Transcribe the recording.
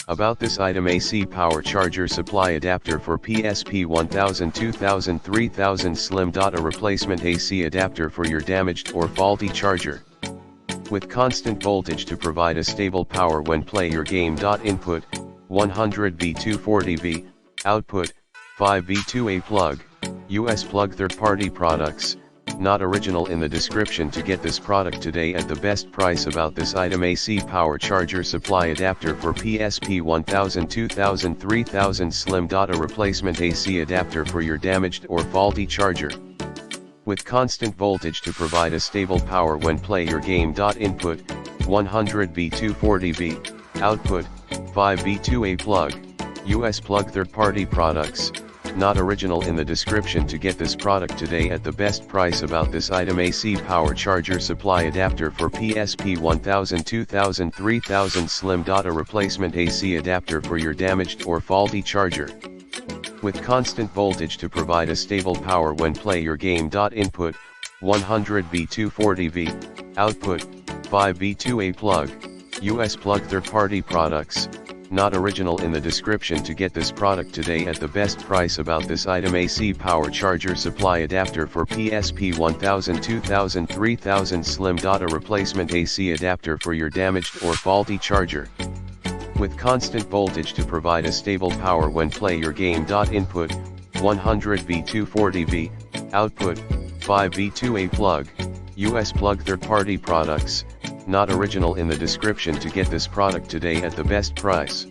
About this item: AC power charger supply adapter for PSP 1000 2000 3000 Slim. A replacement AC adapter for your damaged or faulty charger. With constant voltage to provide a stable power when play your game. Input 100V 240V, output 5V2A plug, US plug. Third-party products, not original. In the description to get this product today at the best price. About this item: AC power charger supply adapter for PSP 1000 2000 3000 Slim. A replacement AC adapter for your damaged or faulty charger. With constant voltage to provide a stable power when play your game. Input 100V 240V, output 5V2A plug, US plug. Third-party products, not original. In the description to get this product today at the best price. About this item: AC power charger supply adapter for PSP 1000 2000 3000 Slim. A replacement AC adapter for your damaged or faulty charger. With constant voltage to provide a stable power when play your game. Input 100V 240V, output 5V2A plug, US plug. Third-party products, not original. In the description to get this product today at the best price. About this item: AC power charger supply adapter for PSP 1000 2000 3000 Slim. A replacement AC adapter for your damaged or faulty charger. With constant voltage to provide a stable power when play your game. Input 100V 240V, output 5V2A plug, US plug. Third-party products, not original. In the description to get this product today at the best price.